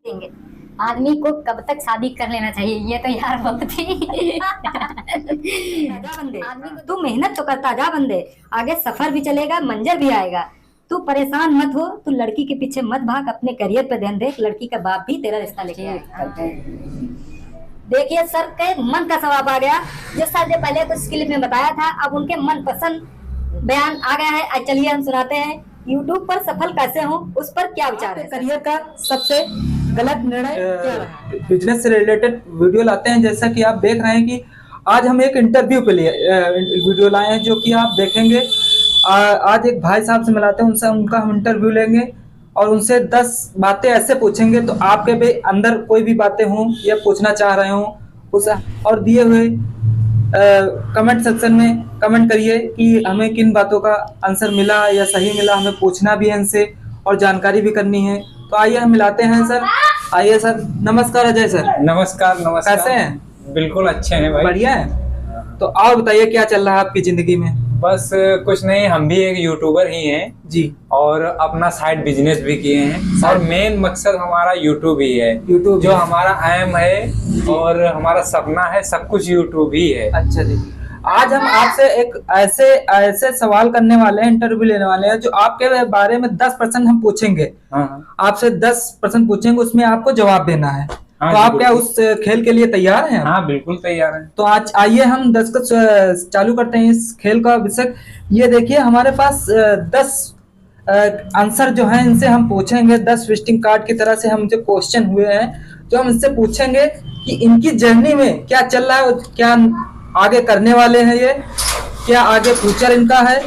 देंगे। आदमी को कब तक शादी कर लेना चाहिए, ये तो यार बहुत ही जा बंदे, आदमी को तू मेहनत तो करता जा बंदे, आगे सफर भी चलेगा, मंजर भी आएगा। तू परेशान मत हो, तू लड़की के पीछे मत भाग, अपने करियर पे ध्यान दे। लड़की का बाप भी तेरा रिश्ता लेके आएगा। देखिए सर के मन का सवाब आ गया, जो सर ने पहले कुछ क्लिप में बताया था, अब उनके मन पसंद बयान आ गया है। आज चलिए हम सुनाते हैं, यूट्यूब पर सफल कैसे हो, उस पर क्या विचार है। करियर का सबसे गलत निर्णय क्या रहा? बिजनेस से रिलेटेड वीडियो लाते हैं, जैसा कि आप देख रहे हैं कि आज हम एक इंटरव्यू के लिए वीडियो लाए हैं, जो कि आप देखेंगे। आज एक भाई साहब से मिलाते हैं, उनसे उनका हम इंटरव्यू लेंगे और उनसे 10 बातें ऐसे पूछेंगे, तो आपके भी अंदर कोई भी बातें हों या पूछना चाह रहे हों उस और दिए हुए कमेंट सेक्शन में कमेंट करिए कि हमें किन बातों का आंसर मिला या सही मिला। हमें पूछना भी है इनसे और जानकारी भी करनी है। तो आइए हम मिलाते हैं सर। आइए सर, नमस्कार अजय सर। नमस्कार नमस्कार। कैसे हैं? बिल्कुल अच्छे हैं भाई। बढ़िया है। तो और बताइए क्या चल रहा है आपकी जिंदगी में? बस कुछ नहीं, हम भी एक यूट्यूबर ही हैं जी। और अपना साइड बिजनेस भी किए हैं और मेन मकसद हमारा यूट्यूब ही है। यूट्यूब जो हमारा एम है और हमारा सपना है, सब कुछ यूट्यूब ही है। अच्छा जी। आज हम आपसे एक ऐसे सवाल करने वाले हैं, इंटरव्यू लेने वाले हैं, जो आपके बारे में 10% हम पूछेंगे। हाँ आपसे 10% पूछेंगे, उसमें आपको जवाब देना है। हाँ तो जी, आप क्या उस खेल के लिए तैयार हैं? हाँ बिल्कुल तैयार है। तो आज आइए हम 10 का चालू करते हैं इस खेल का विषय। ये देखिए हमारे पास 10 आंसर जो हैं, इनसे हम पूछेंगे। 10 विजिटिंग कार्ड की तरह से हम जो क्वेश्चन हुए हैं, जो हम इनसे पूछेंगे कि इनकी जर्नी में क्या चल रहा है, क्या आगे करने वाले हैं, ये क्या आगे फ्यूचर इनका है।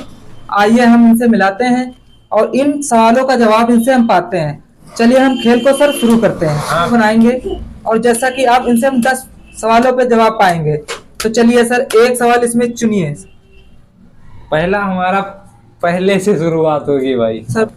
आइए हम इनसे मिलाते हैं और इन सवालों का जवाब इनसे हम पाते हैं। चलिए हम खेल को सर शुरू करते हैं। हाँ। बनाएंगे और जैसा कि आप इनसे हम 10 सवालों पे जवाब पाएंगे। तो चलिए सर, एक सवाल इसमें चुनिए। पहला हमारा पहले से शुरुआत होगी भाई। सर,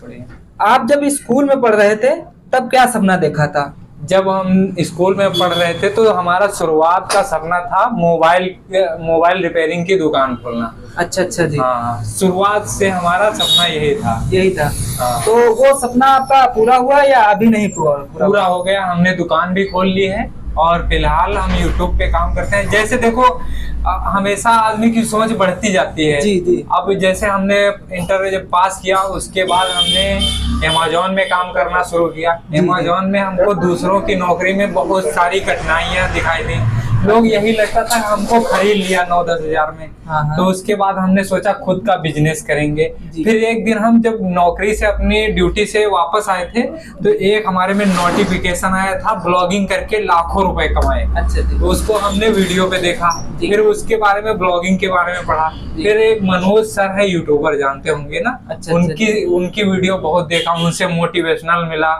आप जब स्कूल में पढ़ रहे थे तब क्या सपना देखा था? जब हम स्कूल में पढ़ रहे थे तो हमारा शुरुआत का सपना था मोबाइल रिपेयरिंग की दुकान खोलना। अच्छा अच्छा जी। हाँ, शुरुआत से हमारा सपना यही था। यही था। हाँ। तो वो सपना आपका पूरा हुआ या अभी नहीं पूरा हो गया। हमने दुकान भी खोल ली है और फिलहाल हम यूट्यूब पे काम करते हैं। जैसे देखो, हमेशा आदमी की सोच बढ़ती जाती है। जी जी। अब जैसे हमने इंटर जब पास किया, उसके बाद हमने अमेज़न में काम करना शुरू किया। अमेज़न में हमको दूसरों की नौकरी में बहुत सारी कठिनाइयां दिखाई दी। लोग यही लगता था हमको खरीद लिया 9-10 हजार में। हाँ। तो उसके बाद हमने सोचा खुद का बिजनेस करेंगे। जी। फिर एक दिन हम जब नौकरी से अपनी ड्यूटी से वापस आए थे, तो एक हमारे में नोटिफिकेशन आया था, ब्लॉगिंग करके लाखों रुपए कमाए। अच्छा जी। उसको हमने वीडियो पे देखा, फिर उसके बारे में, ब्लॉगिंग के बारे में पढ़ा। फिर एक मनोज सर है, यूट्यूबर, जानते होंगे ना। अच्छा, उनकी वीडियो बहुत देखा, उनसे मोटिवेशनल मिला।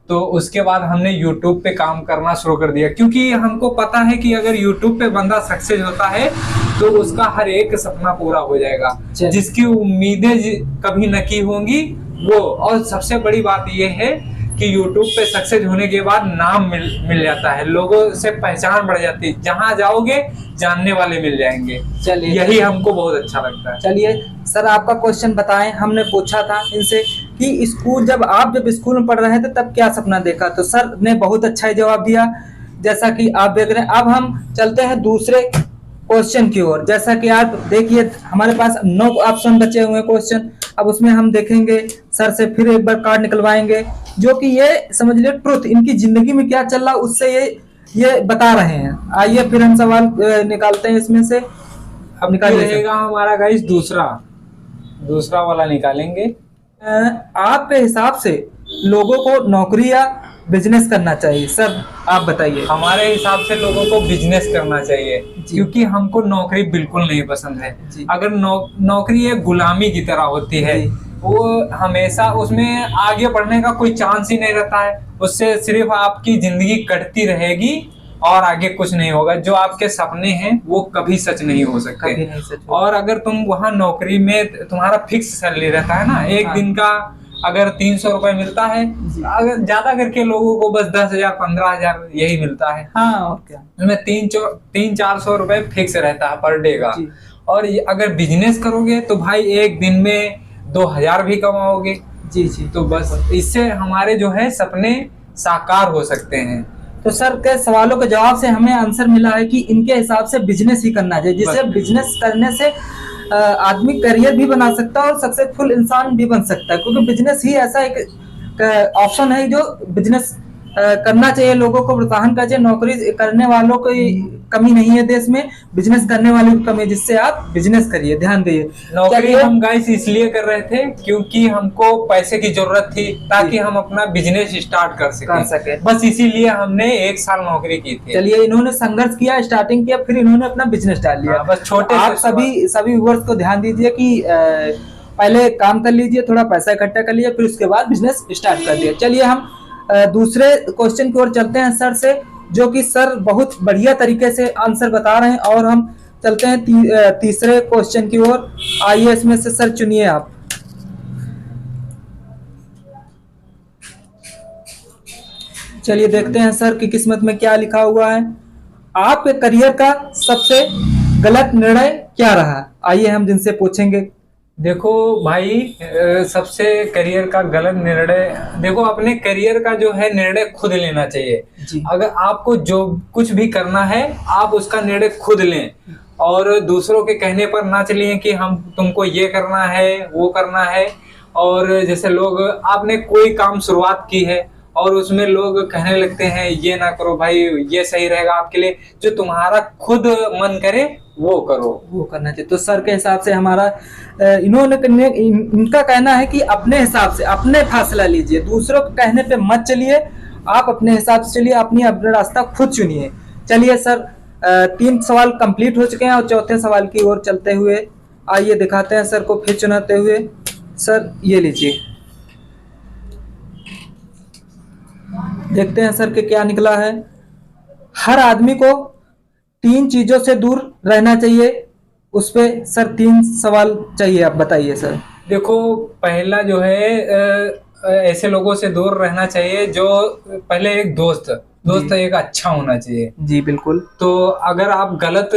तो उसके बाद हमने YouTube पे काम करना शुरू कर दिया, क्योंकि हमको पता है कि अगर YouTube पे बंदा सक्सेस होता है तो उसका हर एक सपना पूरा हो जाएगा। जिसकी उम्मीदें कभी न की होंगी वो। और सबसे बड़ी बात ये है कि YouTube पे सक्सेस होने के बाद नाम मिल जाता है, लोगों से पहचान बढ़ जाती है। जहाँ जाओगे जानने वाले मिल जाएंगे। चलिए, यही हमको बहुत अच्छा लगता है। चलिए सर, आपका क्वेश्चन बताएं। हमने पूछा था इनसे कि जब आप स्कूल में पढ़ रहे थे तब क्या सपना देखा, तो सर ने बहुत अच्छा ही जवाब दिया, जैसा कि आप देख रहे हैं। अब हम चलते हैं दूसरे क्वेश्चन की ओर। जैसा कि आप देखिए हमारे पास 9 ऑप्शन बचे हुए क्वेश्चन। अब उसमें हम देखेंगे, सर से फिर एक बार कार्ड निकलवाएंगे, जो कि ये समझ लीजिए ट्रुथ, इनकी जिंदगी में क्या चल रहा है उससे ये बता रहे हैं। आइए फिर हम सवाल निकालते हैं इसमें से। अब निकालिए। रहेगा हमारा गाइस दूसरा वाला निकालेंगे। आपके हिसाब से लोगों को नौकरी या बिजनेस करना चाहिए? सर आप बताइए। हमारे हिसाब से लोगों को बिजनेस करना चाहिए, क्योंकि हमको नौकरी बिल्कुल नहीं पसंद है। अगर नौकरी एक गुलामी की तरह होती है, वो हमेशा उसमें आगे बढ़ने का कोई चांस ही नहीं रहता है। उससे सिर्फ आपकी जिंदगी कटती रहेगी और आगे कुछ नहीं होगा। जो आपके सपने हैं वो कभी सच नहीं हो सकते। और अगर तुम वहाँ नौकरी में तुम्हारा फिक्स सैलरी रहता है ना, एक दिन का अगर 300 रुपए मिलता है, अगर ज्यादा करके लोगों को बस 10,000 15,000 यही मिलता है। हाँ, और क्या। उसमें 300-400 रुपए फिक्स रहता है पर डे का। और अगर बिजनेस करोगे तो भाई एक दिन में 2,000 भी कमाओगे। जी जी। तो बस इससे हमारे जो है सपने साकार हो सकते हैं। तो सर के सवालों के जवाब से हमें आंसर मिला है कि इनके हिसाब से बिजनेस ही करना चाहिए, जिससे बिजनेस करने से आदमी करियर भी बना सकता है और सक्सेसफुल इंसान भी बन सकता है, क्योंकि बिजनेस ही ऐसा एक ऑप्शन है जो बिजनेस करना चाहिए, लोगों को प्रोत्साहन करना चाहिए। नौकरी करने वालों की कमी नहीं है देश में, बिजनेस करने वालों की कमी है, जिससे आप बिजनेस करिए, ध्यान दीजिए। नौकरी हम गाइस इसलिए कर रहे थे क्योंकि हमको पैसे की जरूरत थी, ताकि हम अपना बिजनेस स्टार्ट कर सके। बस इसीलिए हमने 1 साल नौकरी की थी। चलिए, इन्होंने संघर्ष किया, स्टार्टिंग किया, फिर इन्होंने अपना बिजनेस डाल लिया। बस छोटे आप सभी व्यूअर्स को ध्यान दीजिए कि पहले काम कर लीजिए, थोड़ा पैसा इकट्ठा कर लीजिए, फिर उसके बाद बिजनेस स्टार्ट कर दिए। चलिए हम दूसरे क्वेश्चन की ओर चलते हैं सर से, जो कि सर बहुत बढ़िया तरीके से आंसर बता रहे हैं, और हम चलते हैं तीसरे क्वेश्चन की ओर। आइए, इसमें से सर चुनिए आप। चलिए देखते हैं सर की किस्मत में क्या लिखा हुआ है। आपके करियर का सबसे गलत निर्णय क्या रहा? आइए हम जिनसे पूछेंगे। देखो भाई, सबसे करियर का गलत निर्णय, देखो अपने करियर का जो है निर्णय खुद लेना चाहिए जी। अगर आपको जो कुछ भी करना है आप उसका निर्णय खुद लें, और दूसरों के कहने पर ना चलिए कि हम तुमको ये करना है वो करना है। और जैसे लोग, आपने कोई काम शुरुआत की है और उसमें लोग कहने लगते हैं ये ना करो भाई, ये सही रहेगा आपके लिए, जो तुम्हारा खुद मन करे वो करो, वो करना चाहिए। तो सर के हिसाब से हमारा इनका कहना है कि अपने हिसाब से अपने फैसला लीजिए, दूसरों के कहने पे मत चलिए, आप अपने हिसाब से चलिए, अपना रास्ता खुद चुनिए। चलिए सर, 3 सवाल कंप्लीट हो चुके हैं और चौथे सवाल की ओर चलते हुए आइए दिखाते हैं सर को फिर चुनाते हुए। सर ये लीजिए, देखते हैं सर के क्या निकला है। हर आदमी को 3 चीजों से दूर रहना चाहिए, उस पे सर 3 सवाल चाहिए, आप बताइए सर। देखो, पहला जो है ऐसे लोगों से दूर रहना चाहिए जो, पहले एक दोस्त एक अच्छा होना चाहिए। जी बिल्कुल। तो अगर आप गलत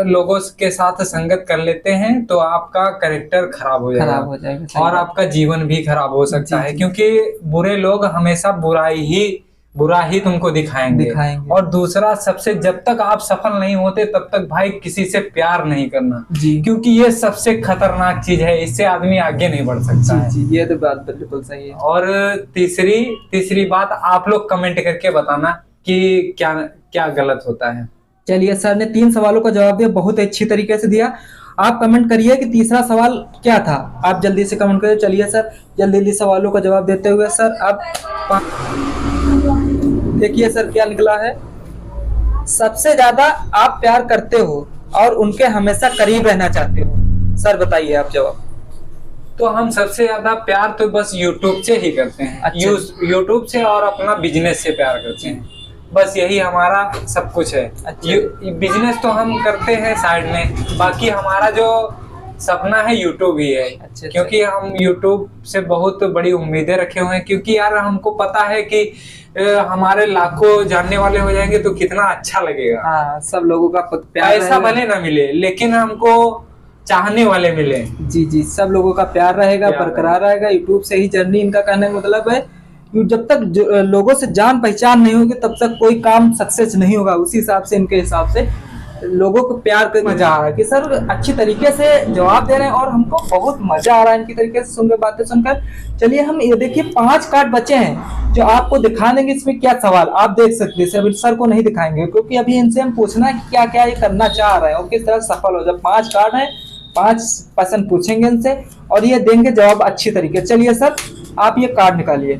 लोगों के साथ संगत कर लेते हैं तो आपका कैरेक्टर खराब हो जाएगा और आपका जीवन भी खराब हो सकता है, क्योंकि बुरे लोग हमेशा बुरा ही तुमको दिखाएंगे। और दूसरा, सबसे जब तक आप सफल नहीं होते तब तक भाई किसी से प्यार नहीं करना जी, क्योंकि ये सबसे खतरनाक चीज है, इससे आदमी आगे नहीं बढ़ सकता है। जी, ये तो बात बिल्कुल सही है। और तीसरी बात, आप लोग कमेंट करके बताना कि क्या गलत होता है। चलिए, सर ने 3 सवालों का जवाब दिया, बहुत अच्छी तरीके से दिया। आप कमेंट करिए कि तीसरा सवाल क्या था, आप जल्दी से कमेंट करिए। चलिए सर, जल्दी सवालों का जवाब देते हुए सर आप देखिए सर क्या निकला है। सबसे ज्यादा आप प्यार करते हो और उनके हमेशा करीब रहना चाहते हो, सर बताइए आप जवाब। तो हम सबसे ज्यादा प्यार तो बस यूट्यूब से ही करते हैं। अच्छा। यूट्यूब से और अपना बिजनेस से प्यार करते हैं, बस यही हमारा सब कुछ है। अच्छा। बिजनेस तो हम करते हैं साइड में, बाकी हमारा जो सपना है यूट्यूब ही है। अच्छा। क्योंकि हम यूट्यूब से बहुत बड़ी उम्मीदें रखे हुए हैं, क्योंकि यार हमको पता है कि हमारे लाखों जानने वाले हो जाएंगे तो कितना अच्छा लगेगा। हाँ, सब लोगों का प्यार, पैसा भले ना मिले लेकिन हमको चाहने वाले मिले। जी, सब लोगों का प्यार रहेगा, बरकरार रहेगा। यूट्यूब से ही जर्नी, इनका कहने का मतलब है जब तक लोगों से जान पहचान नहीं होगी तब तक कोई काम सक्सेस नहीं होगा। उसी हिसाब से, इनके हिसाब से लोगों को प्यार कर मजा आ रहा है कि सर अच्छी तरीके से जवाब दे रहे हैं और हमको बहुत मजा आ रहा है इनकी तरीके से सुनकर, बातें सुनकर। चलिए, हम ये देखिए 5 कार्ड बचे हैं जो आपको दिखा देंगे। इसमें क्या सवाल आप देख सकते हैं, सर को नहीं दिखाएंगे क्योंकि अभी इनसे हम पूछना है कि क्या क्या ये करना चाह रहे हैं और किस तरह सफल हो जाए। 5 कार्ड है, 5 प्रश्न पूछेंगे इनसे और ये देंगे जवाब अच्छी तरीके। चलिए सर, आप ये कार्ड निकालिए।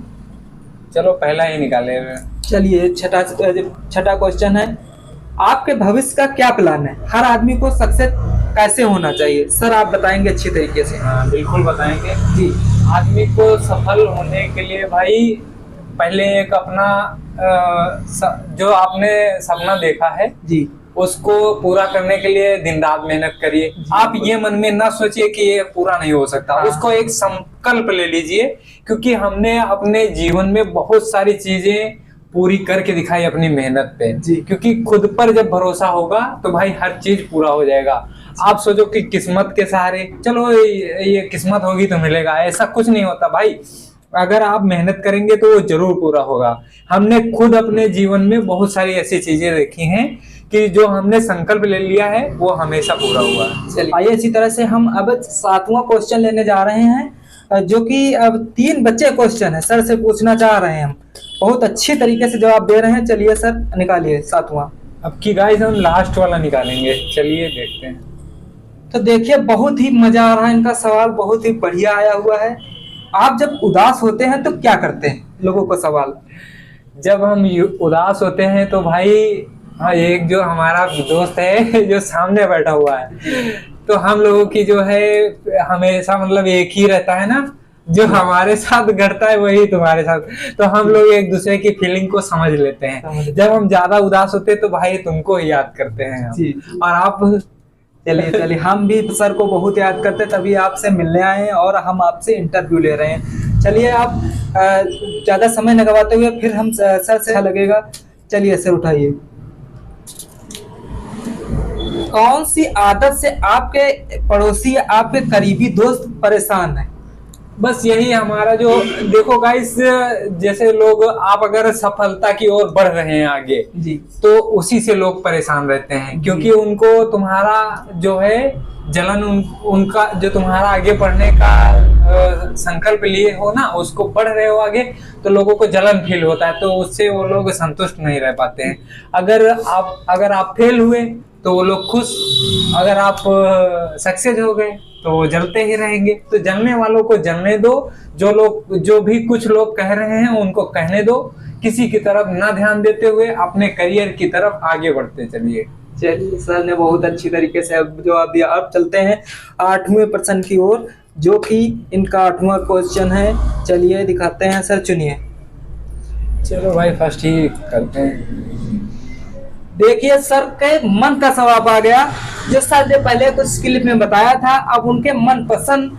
चलो पहला ही निकाले। चलिए, छठा क्वेश्चन है, आपके भविष्य का क्या प्लान है? हर आदमी को सक्सेस कैसे होना चाहिए, सर आप बताएंगे अच्छी तरीके से। हाँ बिल्कुल बताएंगे जी। आदमी को सफल होने के लिए भाई पहले एक अपना जो आपने सपना देखा है जी, उसको पूरा करने के लिए दिन रात मेहनत करिए। आप ये मन में ना सोचिए कि ये पूरा नहीं हो सकता। हाँ। उसको एक संकल्प ले लीजिए, क्योंकि हमने अपने जीवन में बहुत सारी चीजें पूरी करके दिखाई अपनी मेहनत पे जी। क्योंकि खुद पर जब भरोसा होगा तो भाई हर चीज पूरा हो जाएगा। आप सोचो कि किस्मत के सहारे, चलो ये किस्मत होगी तो मिलेगा, ऐसा कुछ नहीं होता भाई। अगर आप मेहनत करेंगे तो वो जरूर पूरा होगा। हमने खुद अपने जीवन में बहुत सारी ऐसी चीजें देखी हैं कि जो हमने संकल्प ले लिया है वो हमेशा पूरा हुआ है। चलिए आइए, इसी तरह से हम अब 7वां क्वेश्चन लेने जा रहे हैं, जो कि अब 3 बच्चे क्वेश्चन है सर से पूछना चाह रहे हैं हम। बहुत अच्छी तरीके से जवाब दे रहे हैं। चलिए सर निकालिए 7वां। अब की गाइस हम लास्ट वाला निकालेंगे, चलिए देखते हैं। तो देखिए बहुत ही मजा आ रहा है, इनका सवाल बहुत ही बढ़िया आया हुआ है। आप जब उदास होते हैं तो क्या करते हैं? लोगों को सवाल। जब हम उदास होते हैं तो भाई, हाँ, एक जो हमारा दोस्त है जो सामने बैठा हुआ है, तो हम लोगों की जो है हमेशा मतलब एक ही रहता है ना, जो हमारे साथ घटता है वही तुम्हारे साथ। तो हम लोग एक दूसरे की फीलिंग को समझ लेते हैं। जब हम ज्यादा उदास होते हैं तो भाई तुमको ही याद करते हैं हम। जी। और आप चलिए हम भी सर को बहुत याद करते, तभी आपसे मिलने आए हैं और हम आपसे इंटरव्यू ले रहे हैं। चलिए आप ज्यादा समय न गवाते हुए फिर हम सर से अच्छा लगेगा। चलिए सर उठाइए। कौन सी आदत से आपके पड़ोसी या आपके करीबी दोस्त परेशान है? बस यही हमारा जो, देखो गाइस, जैसे लोग, आप अगर सफलता की ओर बढ़ रहे हैं आगे जी, तो उसी से लोग परेशान रहते हैं, क्योंकि उनको तुम्हारा जो है जलन, उनका जो तुम्हारा आगे बढ़ने का संकल्प लिए हो ना, उसको बढ़ रहे हो आगे, तो लोगों को जलन फील होता है, तो उससे वो लोग संतुष्ट नहीं रह पाते हैं। अगर आप फेल हुए तो वो लोग खुश, अगर आप सक्सेस हो गए तो वो जलते ही रहेंगे। तो जलने वालों को जलने दो, जो भी कुछ लोग कह रहे हैं उनको कहने दो, किसी की तरफ ना ध्यान देते हुए अपने करियर की तरफ आगे बढ़ते चलिए। चलिए सर ने बहुत अच्छी तरीके से जवाब दिया। अब चलते हैं 8वें प्रश्न की ओर, जो कि इनका 8वां क्वेश्चन है। चलिए दिखाते हैं सर, चुनिए। चलो भाई फर्स्ट ही करते हैं। देखिए सर के मन का जवाब आ गया, जो सर ने पहले कुछ क्लिप में बताया था, अब उनके मन पसंद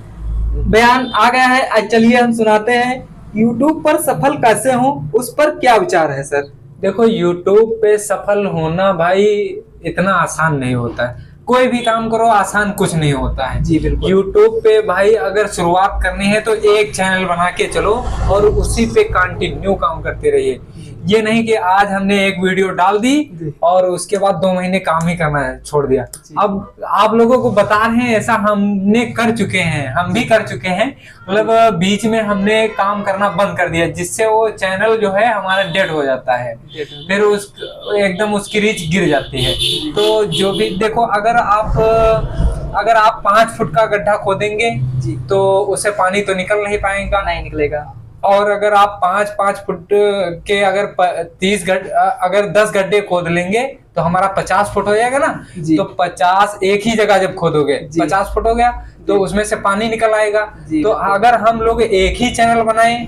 बयान आ गया है। आज चलिए हम सुनाते हैं। YouTube पर सफल कैसे हो, उस पर क्या विचार है सर? देखो, YouTube पे सफल होना भाई इतना आसान नहीं होता है। कोई भी काम करो आसान कुछ नहीं होता है। जी बिल्कुल। YouTube पे भाई अगर शुरुआत करनी है तो एक चैनल बना के चलो और उसी पे कंटिन्यू काम करते रहिए। ये नहीं कि आज हमने एक वीडियो डाल दी और उसके बाद 2 महीने काम ही करना है छोड़ दिया। अब आप लोगों को बता रहे हैं, ऐसा हमने कर चुके हैं, हम भी कर चुके हैं। मतलब बीच में हमने काम करना बंद कर दिया, जिससे वो चैनल जो है हमारा डेड हो जाता है, फिर एकदम उसकी रीच गिर जाती है। तो जो भी देखो, अगर आप 5 फुट का गड्ढा खोदेंगे तो उससे पानी तो निकल नहीं पाएगा, नहीं निकलेगा। और अगर आप 5 फुट के अगर 10 गड्ढे खोद लेंगे तो हमारा 50 फुट हो जाएगा ना। तो 50 एक ही जगह जब खोदोगे 50 फुट हो गया, तो उसमें से पानी निकल आएगा। तो अगर हम लोग एक ही चैनल बनाएं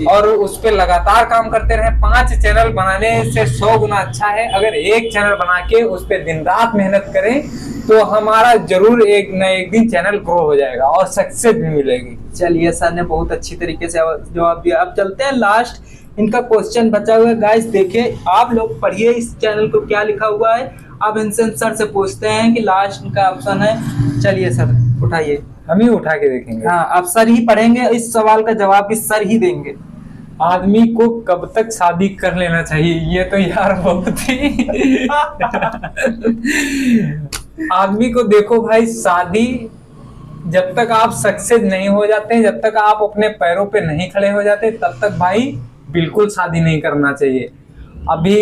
और उस पे लगातार काम करते रहे, 5 चैनल बनाने से 100 गुना अच्छा है अगर एक चैनल बना के उस पे दिन रात मेहनत करें, तो हमारा जरूर एक न एक दिन चैनल ग्रो हो जाएगा और सक्सेस भी मिलेगी। चलिए सर ने बहुत अच्छी तरीके से जवाब दिया। अब चलते हैं लास्ट इनका क्वेश्चन बचा हुआ है। गाइस देखिए, आप लोग पढ़िए इस चैनल को क्या लिखा हुआ है। अब इनसे सर से पूछते हैं कि लास्ट इनका ऑप्शन है। चलिए सर उठाइए। हम ही उठा के देखेंगे। हाँ, आप सर ही पढ़ेंगे, इस सवाल का जवाब भी सर ही देंगे। आदमी को कब तक शादी कर लेना चाहिए? ये तो यार बहुत ही आदमी को देखो भाई, शादी जब तक आप सक्सेस नहीं हो जाते, जब तक आप अपने पैरों पे नहीं खड़े हो जाते, तब तक भाई बिल्कुल शादी नहीं करना चाहिए। अभी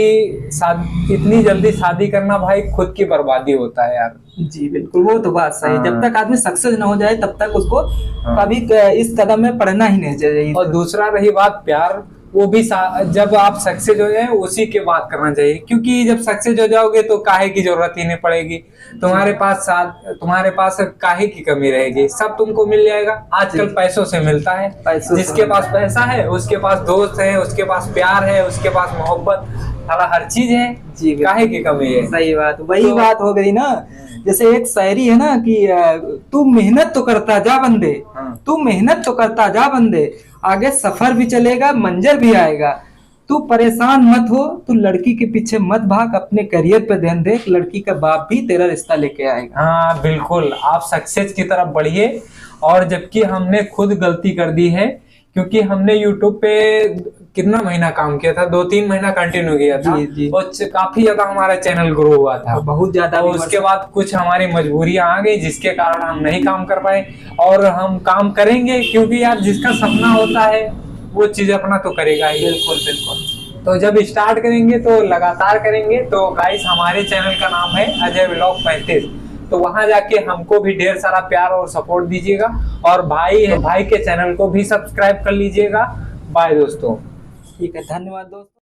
इतनी जल्दी शादी करना भाई खुद की बर्बादी होता है यार। जी बिल्कुल, वो तो बात सही है। जब तक आदमी सक्सेस न हो जाए तब तक उसको कभी इस कदम में पढ़ना ही नहीं चाहिए। और दूसरा रही बात प्यार, वो भी जब आप सक्सेस हो जाए उसी के बाद करना चाहिए, क्योंकि जब सक्सेस हो जाओगे तो काहे की जरूरत ही नहीं पड़ेगी। तुम्हारे पास काहे की कमी रहेगी, सब तुमको मिल जाएगा। आजकल पैसों से मिलता है, जिसके पास पैसा है उसके पास दोस्त है, उसके पास प्यार है, उसके पास मोहब्बत, हर चीज है। जी, काहे की कमी है। सही बात, वही बात हो गई ना। जैसे एक शायरी है ना कि तू मेहनत तो करता जा बंदे, तू मेहनत तो करता जा बंदे, आगे सफर भी चलेगा मंजर भी आएगा। तू परेशान मत हो, तू लड़की के पीछे मत भाग, अपने करियर पे ध्यान दे, लड़की का बाप भी तेरा रिश्ता लेके आएगा। हाँ बिल्कुल, आप सक्सेस की तरफ बढ़िए। और जबकि हमने खुद गलती कर दी है क्योंकि हमने यूट्यूब पे कितना महीना काम किया था, 2-3 महीना कंटिन्यू किया था। जी। और काफी ज्यादा हमारा चैनल ग्रो हुआ था, बहुत ज्यादा। तो उसके बाद कुछ हमारी मजबूरियां आ गई जिसके कारण हम नहीं काम कर पाए। और हम काम करेंगे, क्योंकि यार जिसका सपना होता है वो चीज अपना तो करेगा ही। बिल्कुल बिल्कुल। तो जब स्टार्ट करेंगे तो लगातार करेंगे। तो गाइस, हमारे चैनल का नाम है अजय व्लॉग 35। तो वहां जाके हमको भी ढेर सारा प्यार और सपोर्ट दीजिएगा, और भाई के चैनल को भी सब्सक्राइब कर लीजिएगा। बाय दोस्तों। ठीक है, धन्यवाद दोस्तों।